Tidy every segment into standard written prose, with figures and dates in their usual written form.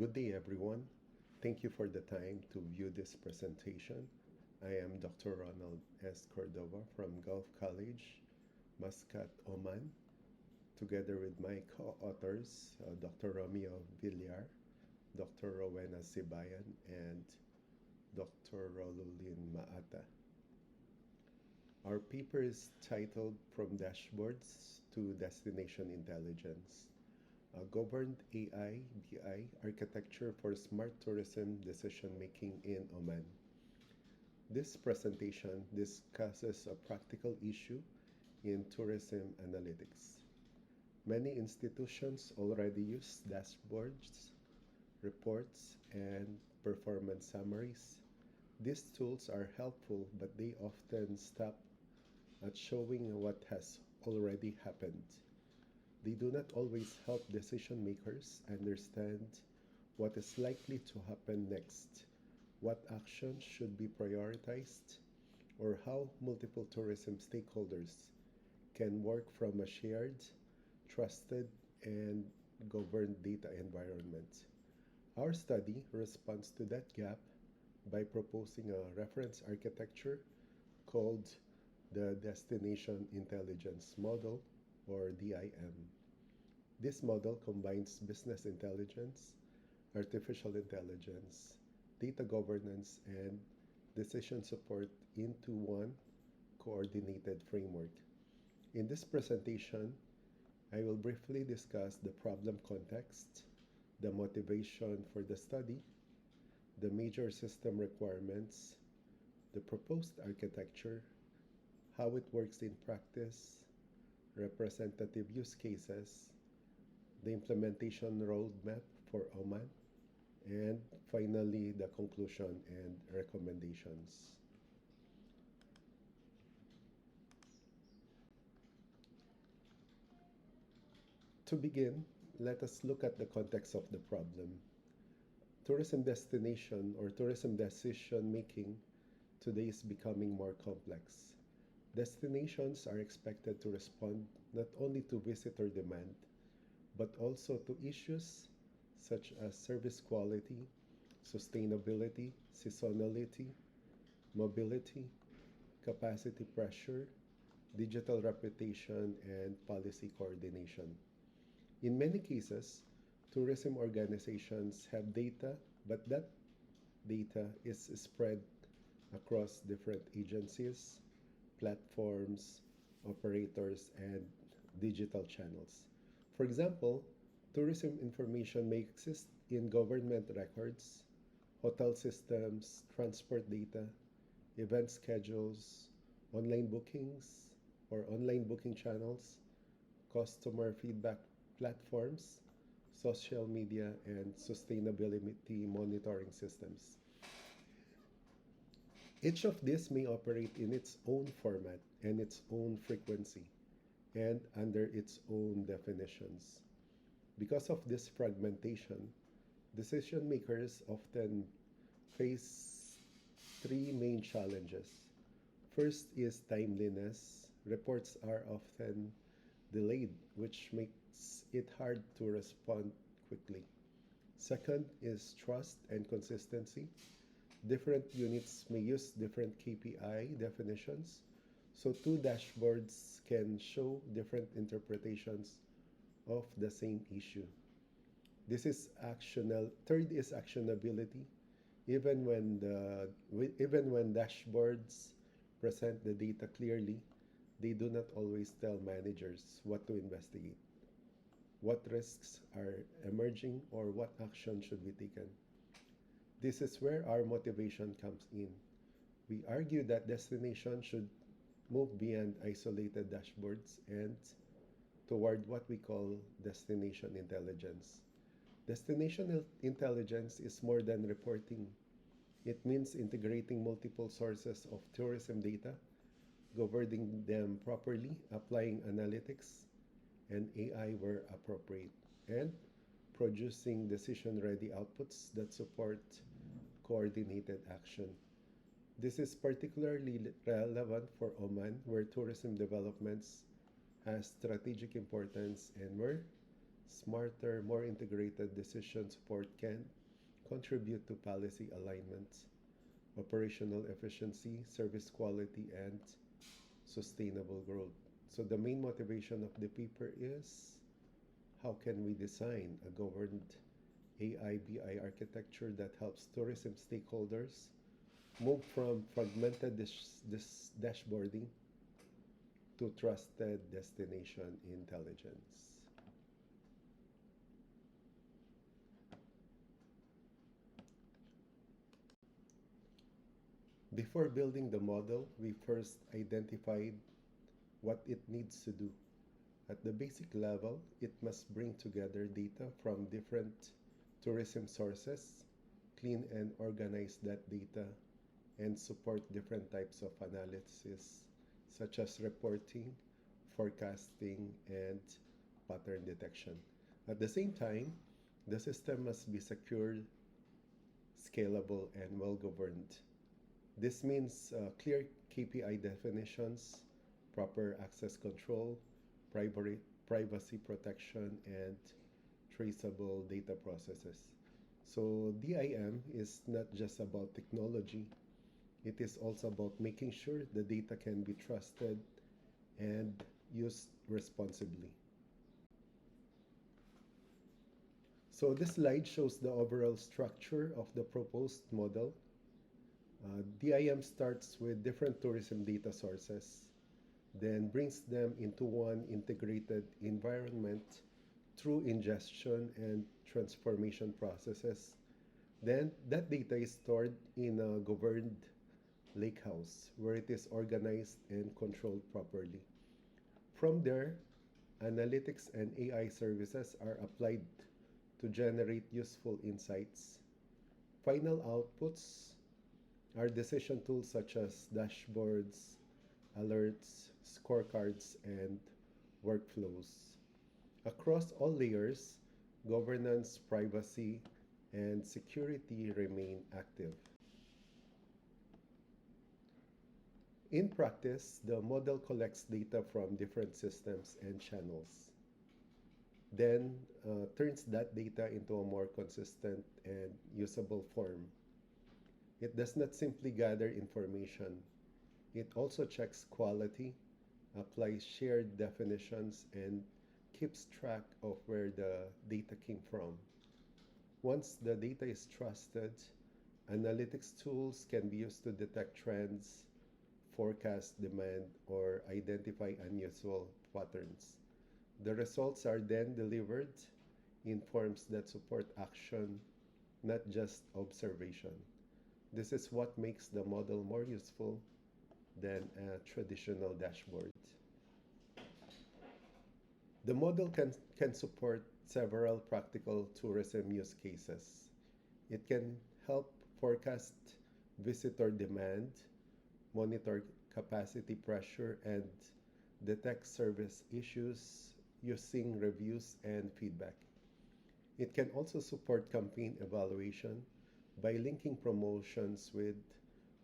Good day, everyone. Thank you for the time to view this presentation. I am Dr. Ronald S. Cordova from Gulf College, Muscat, Oman, together with my co-authors, Dr. Romeo Villar, Dr. Rowena Sibayan, and Dr. Rolulin Maata. Our paper is titled From Dashboards to Destination Intelligence, a governed AI (DI) architecture for smart tourism decision-making in Oman. This presentation discusses a practical issue in tourism analytics. Many institutions already use dashboards, reports, and performance summaries. These tools are helpful, but they often stop at showing what has already happened. They do not always help decision makers understand what is likely to happen next, what actions should be prioritized, or how multiple tourism stakeholders can work from a shared, trusted, and governed data environment. Our study responds to that gap by proposing a reference architecture called the Destination Intelligence Model, or DIM. This model combines business intelligence, artificial intelligence, data governance, and decision support into one coordinated framework. In this presentation, I will briefly discuss the problem context, the motivation for the study, the major system requirements, the proposed architecture, how it works in practice, representative use cases, the implementation roadmap for Oman, and finally the conclusion and recommendations. To begin, let us look at the context of the problem. Tourism destination or tourism decision making today is becoming more complex. Destinations are expected to respond not only to visitor demand, but also to issues such as service quality, sustainability, seasonality, mobility, capacity pressure, digital reputation, and policy coordination. In many cases, tourism organizations have data, but that data is spread across different agencies, platforms, operators, and digital channels. For example, tourism information may exist in government records, hotel systems, transport data, event schedules, online bookings or online booking channels, customer feedback platforms, social media, and sustainability monitoring systems. Each of these may operate in its own format and its own frequency and under its own definitions. Because of this fragmentation, decision makers often face three main challenges. First is timeliness. Reports are often delayed, which makes it hard to respond quickly. Second is trust and consistency. Different units may use different KPI definitions, so two dashboards can show different interpretations of the same issue. Third is actionability. Even when dashboards present the data clearly, they do not always tell managers what to investigate, what risks are emerging, or what action should be taken. This is where our motivation comes in. We argue that destinations should move beyond isolated dashboards and toward what we call destination intelligence. Destination intelligence is more than reporting. It means integrating multiple sources of tourism data, governing them properly, applying analytics and AI where appropriate, and producing decision-ready outputs that support coordinated action. This is particularly relevant for Oman, where tourism developments has strategic importance and where smarter, more integrated decision support can contribute to policy alignment, operational efficiency, service quality, and sustainable growth. So, the main motivation of the paper is how can we design a governed AI BI architecture that helps tourism stakeholders move from fragmented dashboarding to trusted destination intelligence. Before building the model, we first identified what it needs to do. At the basic level, it must bring together data from different tourism sources, clean and organize that data, and support different types of analysis, such as reporting, forecasting, and pattern detection. At the same time, the system must be secured, scalable, and well governed. This means clear KPI definitions, proper access control, privacy protection, and traceable data processes. So, DIM is not just about technology, it is also about making sure the data can be trusted and used responsibly. So, this slide shows the overall structure of the proposed model. DIM starts with different tourism data sources, then brings them into one integrated environment through ingestion and transformation processes. Then that data is stored in a governed lakehouse where it is organized and controlled properly. From there, analytics and AI services are applied to generate useful insights. Final outputs are decision tools such as dashboards, alerts, scorecards, and workflows. Across all layers, governance, privacy, and security remain active. In practice, the model collects data from different systems and channels, then turns that data into a more consistent and usable form. It does not simply gather information, it also checks quality, applies shared definitions, and keeps track of where the data came from. Once the data is trusted, analytics tools can be used to detect trends, forecast demand, or identify unusual patterns. The results are then delivered in forms that support action, not just observation. This is what makes the model more useful than a traditional dashboard. The model can support several practical tourism use cases. It can help forecast visitor demand, monitor capacity pressure, and detect service issues using reviews and feedback. It can also support campaign evaluation by linking promotions with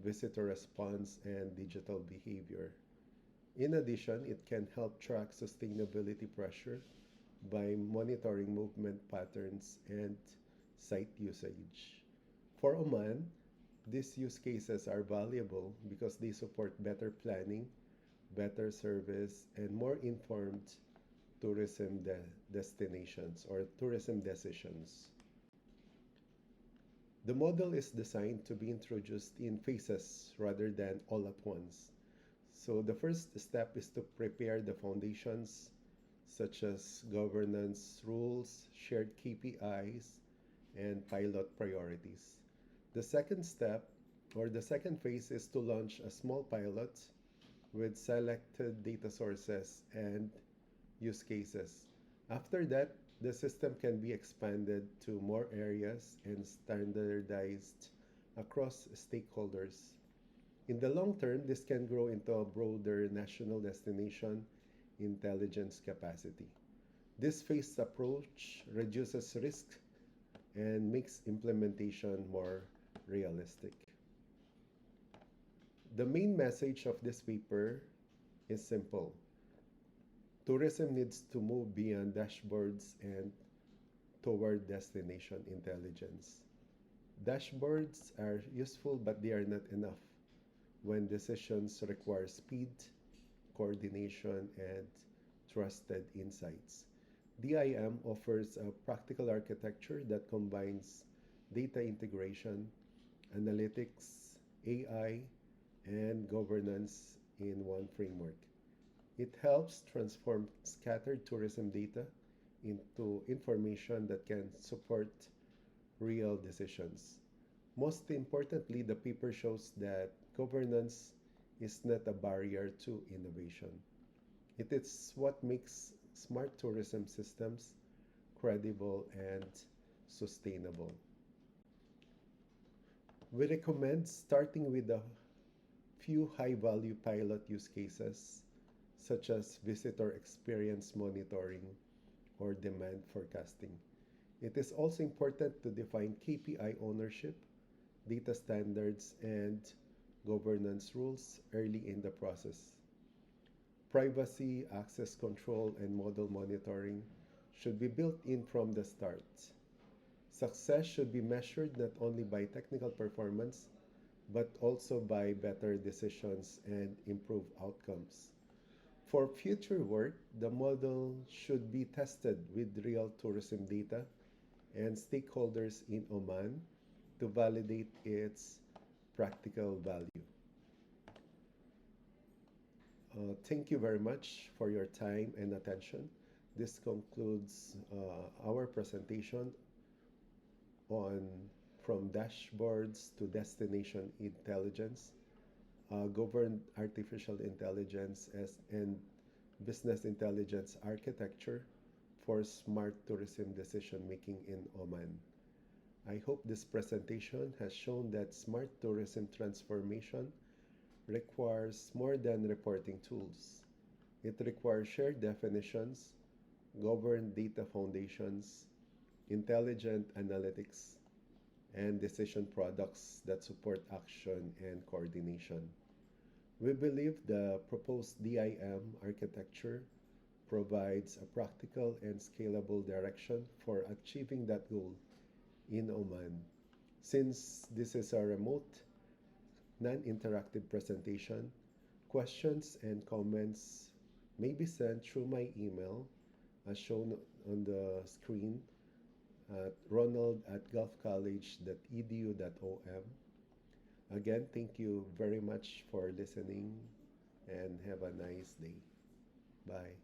visitor response and digital behavior. In addition, it can help track sustainability pressure by monitoring movement patterns and site usage. For Oman, these use cases are valuable because they support better planning, better service, and more informed destinations or tourism decisions. The model is designed to be introduced in phases rather than all at once. So the first step is to prepare the foundations such as governance rules, shared KPIs, and pilot priorities. The second step or the second phase is to launch a small pilot with selected data sources and use cases. After that, the system can be expanded to more areas and standardized across stakeholders. In the long term, this can grow into a broader national destination intelligence capacity. This phased approach reduces risk and makes implementation more realistic. The main message of this paper is simple. Tourism needs to move beyond dashboards and toward destination intelligence. Dashboards are useful, but they are not enough when decisions require speed, coordination, and trusted insights. DIM offers a practical architecture that combines data integration, analytics, AI, and governance in one framework. It helps transform scattered tourism data into information that can support real decisions. Most importantly, the paper shows that governance is not a barrier to innovation. It is what makes smart tourism systems credible and sustainable. We recommend starting with a few high value pilot use cases, such as visitor experience monitoring or demand forecasting. It is also important to define KPI ownership, data standards, and governance rules early in the process. Privacy, access control, and model monitoring should be built in from the start. Success should be measured not only by technical performance, but also by better decisions and improved outcomes. For future work, the model should be tested with real tourism data and stakeholders in Oman to validate its practical value. Thank you very much for your time and attention. This concludes our presentation on from dashboards to destination intelligence, governed artificial intelligence as and business intelligence architecture for smart tourism decision making in Oman. I hope this presentation has shown that smart tourism transformation requires more than reporting tools. It requires shared definitions, governed data foundations, intelligent analytics, and decision products that support action and coordination. We believe the proposed DIM architecture provides a practical and scalable direction for achieving that goal in Oman. Since this is a remote, non-interactive presentation, questions and comments may be sent through my email as shown on the screen at ronald@gulfcollege.edu.om. Again, thank you very much for listening and have a nice day. Bye.